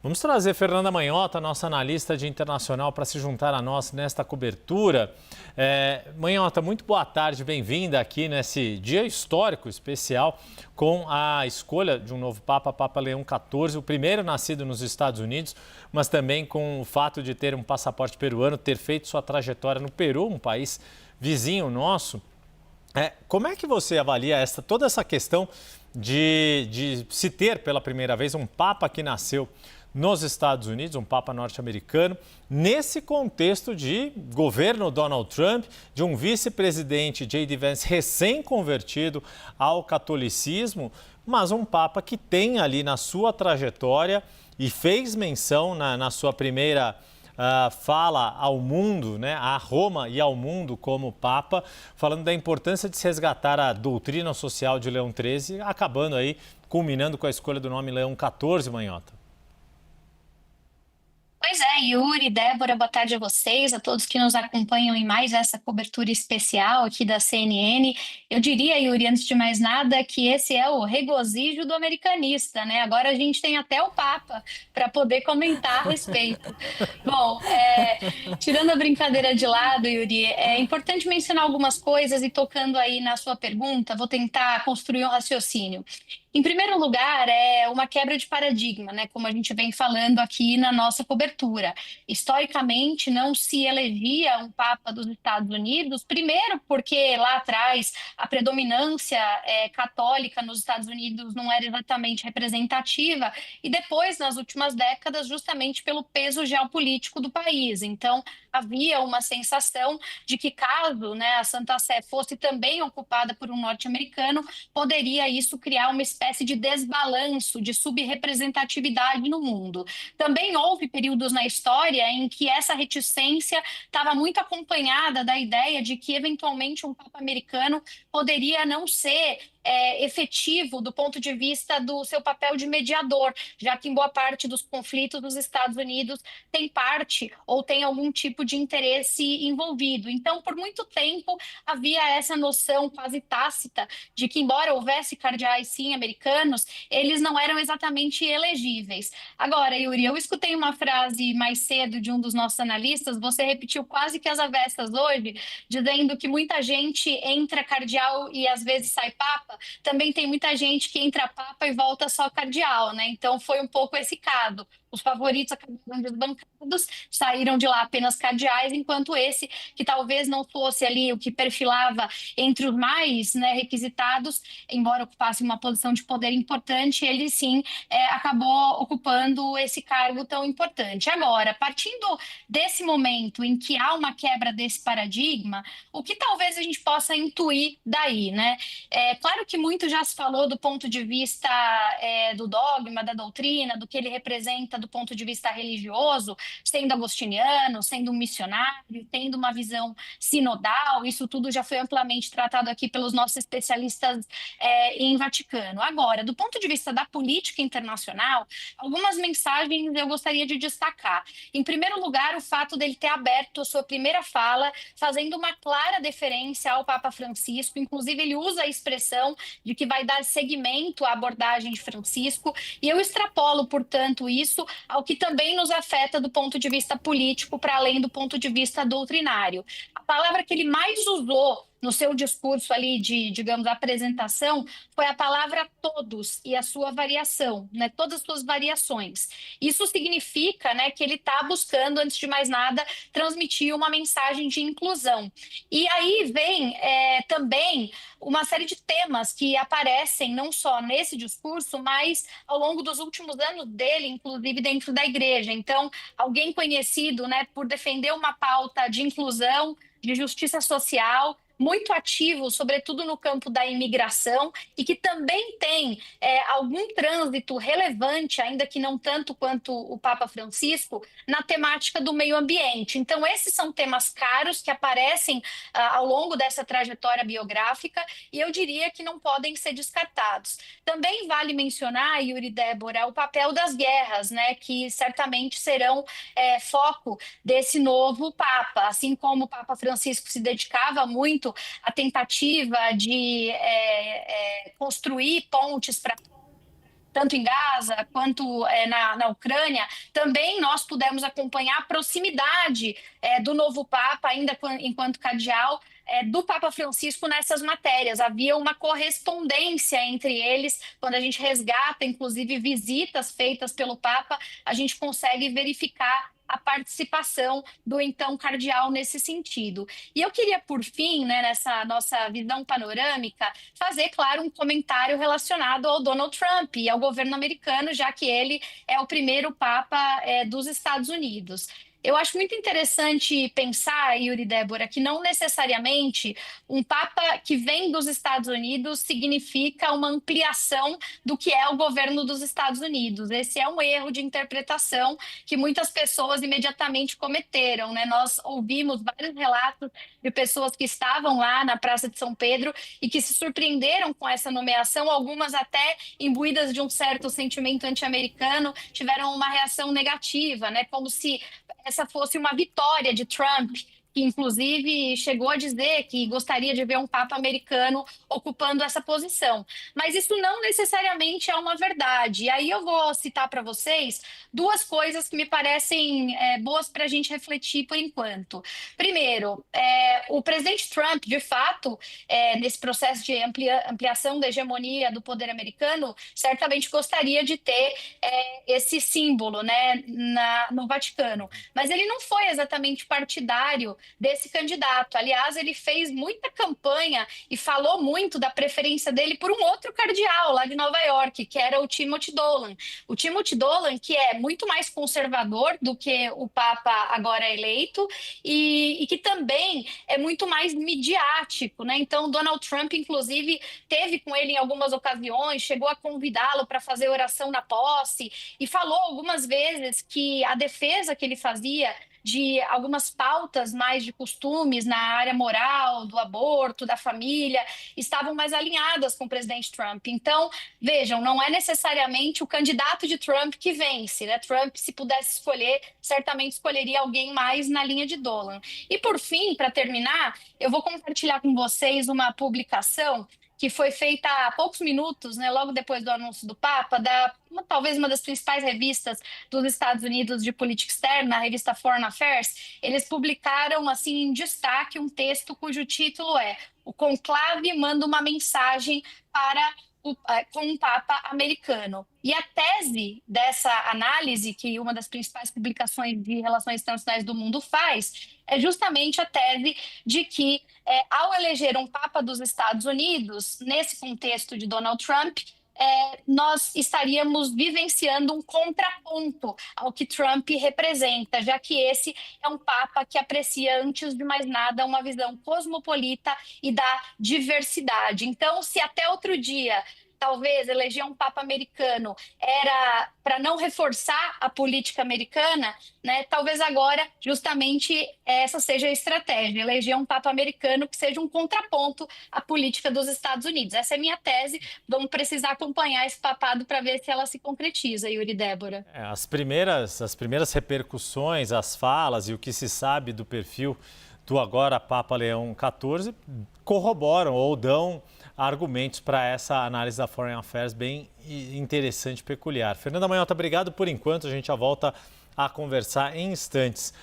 Vamos trazer Fernanda Manhota, nossa analista de internacional, para se juntar a nós nesta cobertura. Manhota, muito boa tarde, bem-vinda aqui nesse dia histórico especial com a escolha de um novo Papa, Papa Leão XIV, o primeiro nascido nos Estados Unidos, mas também com o fato de ter um passaporte peruano, ter feito sua trajetória no Peru, um país vizinho nosso. Como é que você avalia toda essa questão de se ter pela primeira vez um Papa que nasceu nos Estados Unidos, um Papa norte-americano, nesse contexto de governo Donald Trump, de um vice-presidente J.D. Vance recém-convertido ao catolicismo, mas um Papa que tem ali na sua trajetória e fez menção na sua primeira fala ao mundo, né, a Roma e ao mundo como Papa, falando da importância de se resgatar a doutrina social de Leão XIII, acabando aí, culminando com a escolha do nome Leão XIV, Manhota. Pois é, Yuri, Débora, boa tarde a vocês, a todos que nos acompanham em mais essa cobertura especial aqui da CNN. Eu diria, Yuri, antes de mais nada, que esse é o regozijo do americanista, né? Agora a gente tem até o Papa para poder comentar a respeito. Bom, tirando a brincadeira de lado, Yuri, é importante mencionar algumas coisas e tocando aí na sua pergunta, vou tentar construir um raciocínio. Em primeiro lugar, é uma quebra de paradigma, né? Como a gente vem falando aqui na nossa cobertura. Historicamente, não se elegia um Papa dos Estados Unidos, primeiro porque lá atrás a predominância católica nos Estados Unidos não era exatamente representativa, e depois, nas últimas décadas, justamente pelo peso geopolítico do país. Então, havia uma sensação de que caso, né, a Santa Sé fosse também ocupada por um norte-americano, poderia isso criar uma espécie de desbalanço, de subrepresentatividade no mundo. Também houve períodos na história em que essa reticência estava muito acompanhada da ideia de que, eventualmente, um Papa americano poderia não ser efetivo do ponto de vista do seu papel de mediador, já que em boa parte dos conflitos dos Estados Unidos tem parte ou tem algum tipo de interesse envolvido. Então, por muito tempo, havia essa noção quase tácita de que, embora houvesse cardeais, sim, americanos, eles não eram exatamente elegíveis. Agora, Yuri, eu escutei uma frase mais cedo de um dos nossos analistas, você repetiu quase que as avessas hoje, dizendo que muita gente entra cardeal e às vezes sai papa. Também tem muita gente que entra papa e volta só cardeal, né? Então foi um pouco esse caso. Os favoritos acabaram desbancados, saíram de lá apenas cardeais, enquanto esse, que talvez não fosse ali o que perfilava entre os mais, né, requisitados, embora ocupasse uma posição de poder importante, ele sim acabou ocupando esse cargo tão importante. Agora, partindo desse momento em que há uma quebra desse paradigma, o que talvez a gente possa intuir daí, né? É claro que muito já se falou do ponto de vista do dogma, da doutrina, do que ele representa do ponto de vista religioso, sendo agostiniano, sendo um missionário, tendo uma visão sinodal, isso tudo já foi amplamente tratado aqui pelos nossos especialistas em Vaticano. Agora, do ponto de vista da política internacional, algumas mensagens eu gostaria de destacar. Em primeiro lugar, o fato dele ter aberto a sua primeira fala, fazendo uma clara deferência ao Papa Francisco, inclusive ele usa a expressão de que vai dar seguimento à abordagem de Francisco, e eu extrapolo, portanto, isso ao que também nos afeta do ponto de vista político, para além do ponto de vista doutrinário. A palavra que ele mais usou no seu discurso ali de, digamos, apresentação, foi a palavra todos e a sua variação, né? Todas as suas variações. Isso significa, né, que ele está buscando, antes de mais nada, transmitir uma mensagem de inclusão. E aí vem também uma série de temas que aparecem não só nesse discurso, mas ao longo dos últimos anos dele, inclusive dentro da igreja. Então, alguém conhecido, né, por defender uma pauta de inclusão, de justiça social, muito ativo, sobretudo no campo da imigração, e que também tem algum trânsito relevante, ainda que não tanto quanto o Papa Francisco, na temática do meio ambiente. Então, esses são temas caros que aparecem ao longo dessa trajetória biográfica, e eu diria que não podem ser descartados. Também vale mencionar, Yuri e Débora, o papel das guerras, né, que certamente serão foco desse novo Papa, assim como o Papa Francisco se dedicava muito à tentativa de construir pontes para tanto em Gaza quanto na Ucrânia, também nós pudemos acompanhar a proximidade do novo Papa, ainda enquanto cardeal, do Papa Francisco nessas matérias. Havia uma correspondência entre eles, quando a gente resgata, inclusive, visitas feitas pelo Papa, a gente consegue verificar a participação do então cardeal nesse sentido. E eu queria, por fim, né, nessa nossa visão panorâmica, fazer, claro, um comentário relacionado ao Donald Trump e ao governo americano, já que ele é o primeiro Papa dos Estados Unidos. Eu acho muito interessante pensar, Yuri e Débora, que não necessariamente um Papa que vem dos Estados Unidos significa uma ampliação do que é o governo dos Estados Unidos. Esse é um erro de interpretação que muitas pessoas imediatamente cometeram, né? Nós ouvimos vários relatos de pessoas que estavam lá na Praça de São Pedro e que se surpreenderam com essa nomeação, algumas até imbuídas de um certo sentimento anti-americano, tiveram uma reação negativa, né? Como se essa fosse uma vitória de Trump, que inclusive chegou a dizer que gostaria de ver um Papa americano ocupando essa posição. Mas isso não necessariamente é uma verdade. E aí eu vou citar para vocês duas coisas que me parecem boas para a gente refletir por enquanto. Primeiro, o presidente Trump, de fato, nesse processo de ampliação da hegemonia do poder americano, certamente gostaria de ter esse símbolo, né, no Vaticano. Mas ele não foi exatamente partidário desse candidato. Aliás, ele fez muita campanha e falou muito da preferência dele por um outro cardeal lá de Nova York, que era o Timothy Dolan. O Timothy Dolan, que é muito mais conservador do que o Papa agora eleito e que também é muito mais midiático, né? Então, Donald Trump, inclusive, teve com ele em algumas ocasiões, chegou a convidá-lo para fazer oração na posse e falou algumas vezes que a defesa que ele fazia de algumas pautas mais de costumes na área moral, do aborto, da família, estavam mais alinhadas com o presidente Trump. Então, vejam, não é necessariamente o candidato de Trump que vence, né? Trump, se pudesse escolher, certamente escolheria alguém mais na linha de Dolan. E, por fim, para terminar, eu vou compartilhar com vocês uma publicação que foi feita há poucos minutos, né, logo depois do anúncio do Papa, talvez uma das principais revistas dos Estados Unidos de política externa, a revista Foreign Affairs. Eles publicaram assim em destaque um texto cujo título é "O Conclave manda uma mensagem com um Papa americano". E a tese dessa análise, que uma das principais publicações de relações internacionais do mundo faz, é justamente a tese de que, ao eleger um Papa dos Estados Unidos, nesse contexto de Donald Trump, nós estaríamos vivenciando um contraponto ao que Trump representa, já que esse é um Papa que aprecia, antes de mais nada, uma visão cosmopolita e da diversidade. Então, se até outro dia talvez eleger um Papa americano era para não reforçar a política americana, né? Talvez agora justamente essa seja a estratégia, eleger um Papa americano que seja um contraponto à política dos Estados Unidos. Essa é a minha tese. Vamos precisar acompanhar esse papado para ver se ela se concretiza, Yuri e Débora. As primeiras repercussões, as falas e o que se sabe do perfil do agora Papa Leão XIV corroboram ou dão argumentos para essa análise da Foreign Affairs bem interessante e peculiar. Fernanda Manhota, obrigado por enquanto. A gente já volta a conversar em instantes.